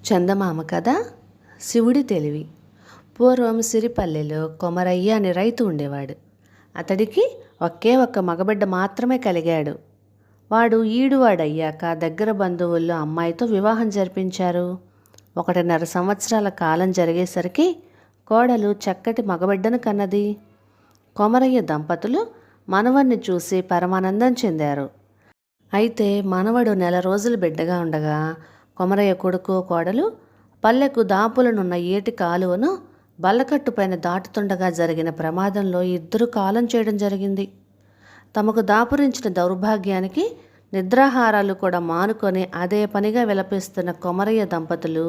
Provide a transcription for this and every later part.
చందమామ కథ శివుడి తెలివి. పూర్వం సిరిపల్లెలో కొమరయ్య అనే రైతు ఉండేవాడు. అతడికి ఒకే ఒక్క మగబిడ్డ మాత్రమే కలిగాడు. వాడు ఈడువాడయ్యాక దగ్గర బంధువుల్లో అమ్మాయితో వివాహం జరిపించారు. 1.5 సంవత్సరాల కాలం జరిగేసరికి కోడలు చక్కటి మగబిడ్డను కన్నది. కొమరయ్య దంపతులు మనవణ్ణి చూసి పరమానందం చెందారు. అయితే మనవడు 1 నెల రోజులు బిడ్డగా ఉండగా కొమరయ్య కొడుకు కోడలు పల్లెకు దాపులనున్న ఏటి కాలువను బల్లకట్టుపైన దాటుతుండగా జరిగిన ప్రమాదంలో ఇద్దరు కాలం చేయడం జరిగింది. తమకు దాపురించిన దౌర్భాగ్యానికి నిద్రాహారాలు కూడా మానుకొని అదే పనిగా విలపిస్తున్న కొమరయ్య దంపతులు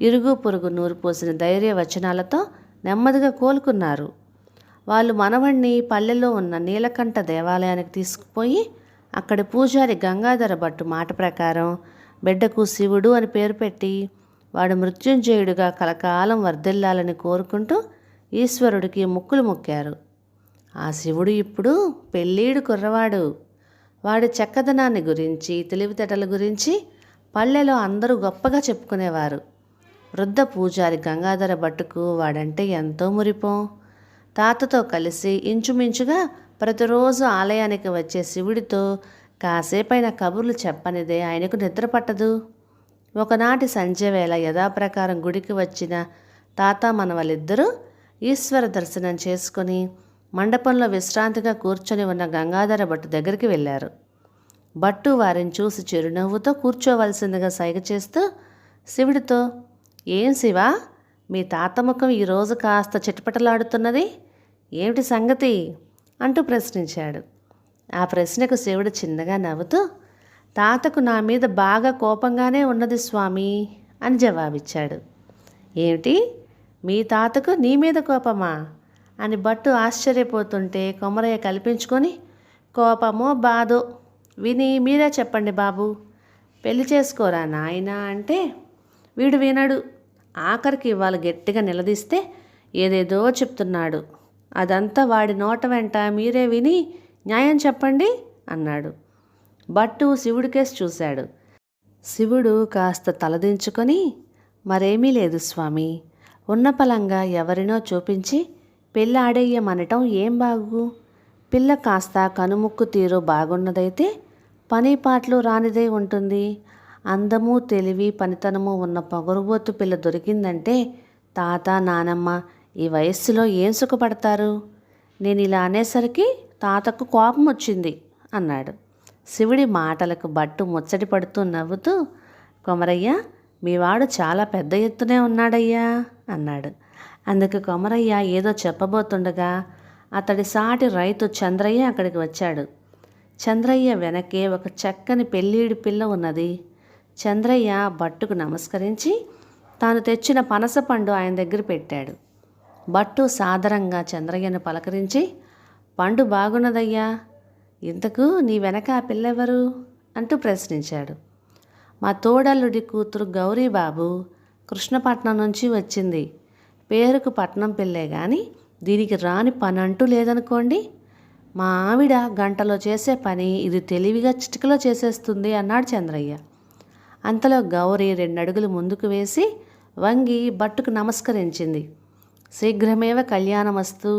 ఇరుగు పొరుగు నూరు పోసిన ధైర్య వచనాలతో నెమ్మదిగా కోలుకున్నారు. వాళ్ళు మనవణ్ణి పల్లెలో ఉన్న నీలకంఠ దేవాలయానికి తీసుకుపోయి అక్కడి పూజారి గంగాధర భట్టు మాట ప్రకారం బిడ్డకు శివుడు అని పేరు పెట్టి వాడు మృత్యుంజయుడిగా కలకాలం వర్ధిల్లాలని కోరుకుంటూ ఈశ్వరుడికి ముక్కులు మొక్కారు. ఆ శివుడు ఇప్పుడు పెళ్ళీడు కుర్రవాడు. వాడి చక్కదనాన్ని గురించి తెలివితేటల గురించి పల్లెలో అందరూ గొప్పగా చెప్పుకునేవారు. వృద్ధ పూజారి గంగాధర భట్టుకు వాడంటే ఎంతో మురిపం. తాతతో కలిసి ఇంచుమించుగా ప్రతిరోజు ఆలయానికి వచ్చే శివుడితో కాసేపైన కబుర్లు చెప్పనిదే ఆయనకు నిద్ర పట్టదు. ఒకనాటి సంధ్యవేళ యథాప్రకారం గుడికి వచ్చిన తాత మనవలిద్దరూ ఈశ్వర దర్శనం చేసుకుని మండపంలో విశ్రాంతిగా కూర్చొని ఉన్న గంగాధర భట్టు దగ్గరికి వెళ్ళారు. భట్టు వారిని చూసి చిరునవ్వుతో కూర్చోవలసిందిగా సైగ చేస్తూ శివుడితో, "ఏం శివా, మీ తాత ముఖం ఈరోజు కాస్త చిటపటలాడుతున్నది, ఏమిటి సంగతి?" అంటూ ప్రశ్నించాడు. ఆ ప్రశ్నకు శివుడు చిన్నగా నవ్వుతూ, "తాతకు నా మీద బాగా కోపంగానే ఉన్నది స్వామి" అని జవాబిచ్చాడు. "ఏమిటి, మీ తాతకు నీ మీద కోపమా?" అని భట్టు ఆశ్చర్యపోతుంటే కొమరయ్య కల్పించుకొని, "కోపమో బాధో విని మీరే చెప్పండి బాబు. పెళ్లి చేసుకోరా నాయనా అంటే వీడు వినడు. ఆఖరికి ఇవాళ గట్టిగా నిలదీస్తే ఏదేదో చెప్తున్నాడు. అదంతా వాడి నోట వెంట మీరే విని న్యాయం చెప్పండి" అన్నాడు. భట్టు శివుడికేసి చూశాడు. శివుడు కాస్త తలదించుకొని, "మరేమీ లేదు స్వామి. ఉన్న పలంగా ఎవరినో చూపించి పెళ్ళి ఆడేయమనటం ఏం బాగు? పిల్ల కాస్త కనుముక్కు తీరు బాగున్నదైతే పని పాటలు రానిదై ఉంటుంది. అందము తెలివి పనితనము ఉన్న పొగరుబోతు పిల్ల దొరికిందంటే తాత నానమ్మ ఈ వయస్సులో ఏం సుఖపడతారు?" నేను ఇలా అనేసరికి తాతకు కోపం వచ్చింది అన్నాడు. శివుడి మాటలకు భట్టు ముచ్చటి పడుతూ నవ్వుతూ, "కొమరయ్య, మీవాడు చాలా పెద్ద ఎత్తునే ఉన్నాడయ్యా" అన్నాడు. అందుకు కొమరయ్య ఏదో చెప్పబోతుండగా అతడి సాటి రైతు చంద్రయ్య అక్కడికి వచ్చాడు. చంద్రయ్య వెనకే ఒక చక్కని పెళ్ళీడి పిల్ల ఉన్నది. చంద్రయ్య భట్టుకు నమస్కరించి తాను తెచ్చిన పనసపండు ఆయన దగ్గర పెట్టాడు. భట్టు సాదరంగా చంద్రయ్యను పలకరించి, "పండు బాగున్నదయ్యా. ఇంతకు నీ వెనక ఆ పిల్లెవరు?" అంటూ ప్రశ్నించాడు. "మా తోడల్లుడి కూతురు గౌరీ బాబు, కృష్ణపట్నం నుంచి వచ్చింది. పేరుకు పట్నం పిల్లే కానీ దీనికి రాని పని అంటూ లేదనుకోండి. మా ఆవిడ గంటలో చేసే పని ఇది తెలివిగా చిటికలో చేసేస్తుంది" అన్నాడు చంద్రయ్య. అంతలో గౌరీ 2 అడుగులు ముందుకు వేసి వంగి భట్టుకు నమస్కరించింది. "శీఘ్రమేవ కళ్యాణమస్తు"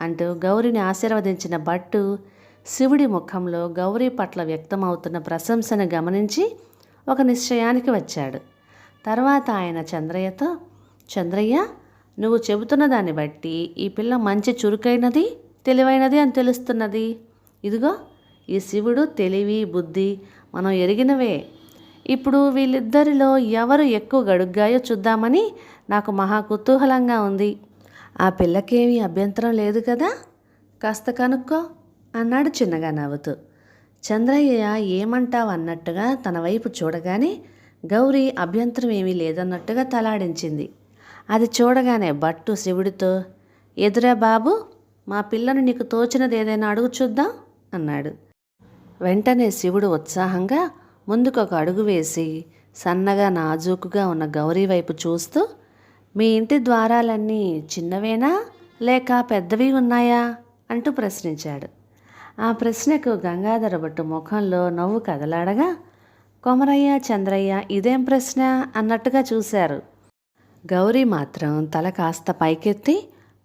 అంటూ గౌరిని ఆశీర్వదించిన భట్టు శివుడి ముఖంలో గౌరీ పట్ల వ్యక్తమవుతున్న ప్రశంసను గమనించి ఒక నిశ్చయానికి వచ్చాడు. తర్వాత ఆయన చంద్రయ్యతో, "చంద్రయ్య, నువ్వు చెబుతున్న దాన్ని బట్టి ఈ పిల్ల మంచి చురుకైనది తెలివైనది అని తెలుస్తున్నది. ఇదిగో ఈ శివుడు తెలివి బుద్ధి మనం ఎరిగినవే. ఇప్పుడు వీళ్ళిద్దరిలో ఎవరు ఎక్కువ గడుగ్గాయో చూద్దామని నాకు మహా కుతూహలంగా ఉంది. ఆ పిల్లకేమీ అభ్యంతరం లేదు కదా? కాస్త కనుక్కో" అన్నాడు చిన్నగా నవ్వుతూ. చంద్రయ్య ఏమంటావు అన్నట్టుగా తన వైపు చూడగానే గౌరీ అభ్యంతరం ఏమీ లేదన్నట్టుగా తలాడించింది. అది చూడగానే భట్టు శివుడితో, "ఎదురా బాబు, మా పిల్లను నీకు తోచినది ఏదైనా అడుగు చూద్దాం" అన్నాడు. వెంటనే శివుడు ఉత్సాహంగా ముందుకొక అడుగు వేసి సన్నగా నాజూకుగా ఉన్న గౌరీ వైపు చూస్తూ, "మీ ఇంటి ద్వారాలన్నీ చిన్నవేనా లేక పెద్దవి ఉన్నాయా?" అంటూ ప్రశ్నించాడు. ఆ ప్రశ్నకు గంగాధర భట్టు ముఖంలో నవ్వు కదలాడగా కొమరయ్య చంద్రయ్య ఇదేం ప్రశ్న అన్నట్టుగా చూశారు. గౌరీ మాత్రం తల కాస్త పైకెత్తి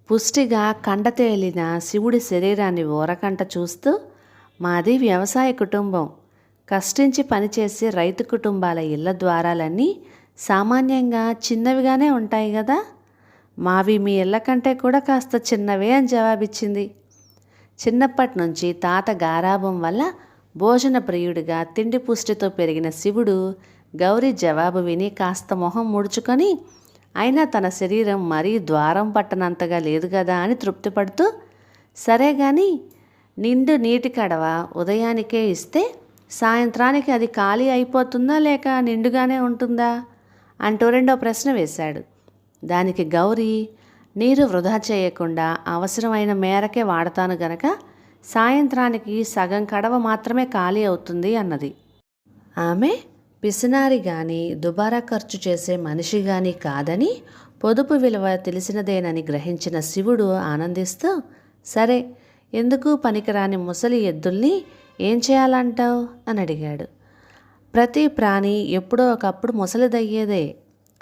పుష్టిగా కండతేలిన శివుడి శరీరాన్ని ఓరకంట చూస్తూ, మాది వ్యవసాయ కుటుంబం, కష్టించి పనిచేసే రైతు కుటుంబాల ఇళ్ల ద్వారాలన్నీ సామాన్యంగా చిన్నవిగానే ఉంటాయి కదా, మావి మీ ఇళ్ల కంటే కూడా కాస్త చిన్నవే అని జవాబిచ్చింది. చిన్నప్పటి నుంచి తాత గారాబం వల్ల భోజన ప్రియుడిగా తిండి పుష్టితో పెరిగిన శివుడు గౌరీ జవాబు విని కాస్త మొహం ముడుచుకొని, అయినా తన శరీరం మరీ ద్వారం పట్టనంతగా లేదు కదా అని తృప్తిపడుతూ, సరే గాని నిండు నీటి కడవ ఉదయానికే ఇస్తే సాయంత్రానికి అది ఖాళీ అయిపోతుందా లేక నిండుగానే ఉంటుందా అంటూ రెండో ప్రశ్న వేశాడు. దానికి గౌరీ, నీరు వృధా చేయకుండా అవసరమైన మేరకే వాడతాను గనక సాయంత్రానికి సగం కడవ మాత్రమే ఖాళీ అవుతుంది అన్నది. ఆమె పిసినారి గాని దుబారా ఖర్చు చేసే మనిషి గాని కాదని, పొదుపు విలువ తెలిసినదేనని గ్రహించిన శివుడు ఆనందిస్తూ, సరే ఎందుకు పనికిరాని ముసలి ఎద్దుల్ని ఏం చేయాలంటావు అని అడిగాడు. ప్రతి ప్రాణి ఎప్పుడో ఒకప్పుడు ముసలిదయ్యేదే,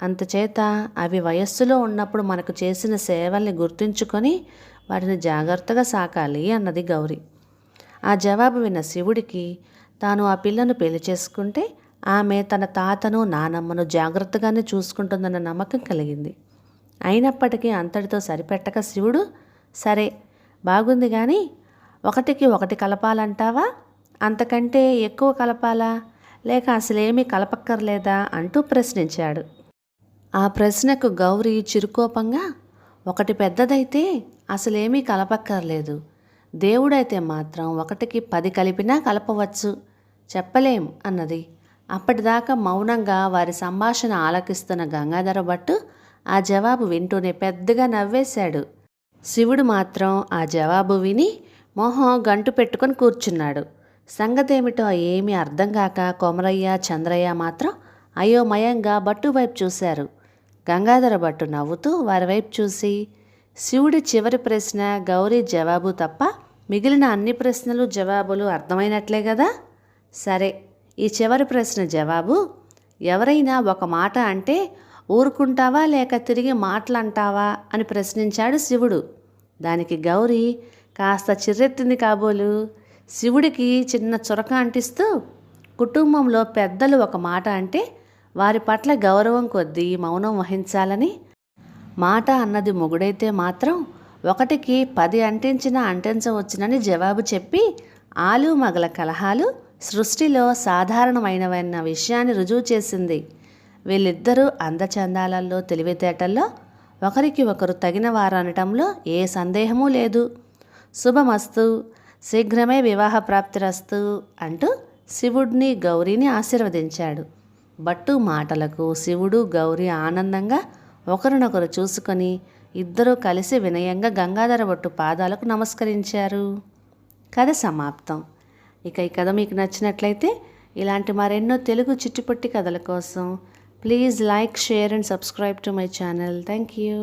అంతచేత అవి వయస్సులో ఉన్నప్పుడు మనకు చేసిన సేవల్ని గుర్తుంచుకొని వాటిని జాగ్రత్తగా సాకాలి అన్నది గౌరీ. ఆ జవాబు విన్న శివుడికి తాను ఆ పిల్లను పెళ్లి చేసుకుంటే ఆమె తన తాతను నానమ్మను జాగ్రత్తగానే చూసుకుంటుందన్న నమ్మకం కలిగింది. అయినప్పటికీ అంతటితో సరిపెట్టక శివుడు, సరే బాగుంది కానీ ఒకటికి ఒకటి కలపాలంటావా, అంతకంటే ఎక్కువ కలపాలా లేక అసలేమీ కలపక్కర్లేదా అంటూ ప్రశ్నించాడు. ఆ ప్రశ్నకు గౌరీ చిరుకోపంగా, ఒకటి పెద్దదైతే అసలేమీ కలపక్కర్లేదు, దేవుడైతే మాత్రం 1కి 10 కలిపినా కలపవచ్చు, చెప్పలేం అన్నది. అప్పటిదాకా మౌనంగా వారి సంభాషణ ఆలకిస్తున్న గంగాధర భట్టు ఆ జవాబు వింటూనే పెద్దగా నవ్వేశాడు. శివుడు మాత్రం ఆ జవాబు విని మొహం గంటు పెట్టుకొని కూర్చున్నాడు. సంగతేమిటో ఏమీ అర్థం కాక కొమరయ్య చంద్రయ్య మాత్రం అయోమయంగా భట్టు వైపు చూశారు. గంగాధర భట్టు నవ్వుతూ వారి వైపు చూసి, శివుడి చివరి ప్రశ్న గౌరీ జవాబు తప్ప మిగిలిన అన్ని ప్రశ్నలు జవాబులు అర్థమైనట్లే కదా, సరే ఈ చివరి ప్రశ్న జవాబు, ఎవరైనా ఒక మాట అంటే ఊరుకుంటావా లేక తిరిగి మాటలంటావా అని ప్రశ్నించాడు శివుడు. దానికి గౌరీ కాస్త చిర్రెత్తింది కాబోలు. శివుడికి చిన్న చురక అంటిస్తూ, కుటుంబంలో పెద్దలు ఒక మాట అంటే వారి పట్ల గౌరవం కొద్దీ మౌనం వహించాలని, మాట అన్నది మొగుడైతే మాత్రం 1కి 10 అంటించినా అంటించవచ్చునని జవాబు చెప్పి, ఆలు మగల కలహాలు సృష్టిలో సాధారణమైనవన్న విషయాన్ని రుజువు చేసింది. వీళ్ళిద్దరూ అందచందాలలో తెలివితేటల్లో ఒకరికి ఒకరు తగిన వారనటంలో ఏ సందేహమూ లేదు. శుభమస్తు, శీఘ్రమే వివాహ ప్రాప్తిరస్తు అంటూ శివుడిని గౌరీని ఆశీర్వదించాడు. భట్టు మాటలకు శివుడు గౌరీ ఆనందంగా ఒకరినొకరు చూసుకొని ఇద్దరూ కలిసి వినయంగా గంగాధర భట్టు పాదాలకు నమస్కరించారు. కథ సమాప్తం. ఇక ఈ కథ మీకు నచ్చినట్లయితే ఇలాంటి మరెన్నో తెలుగు చిట్టుపొట్టి కథల కోసం please like, share and subscribe to my channel. Thank you.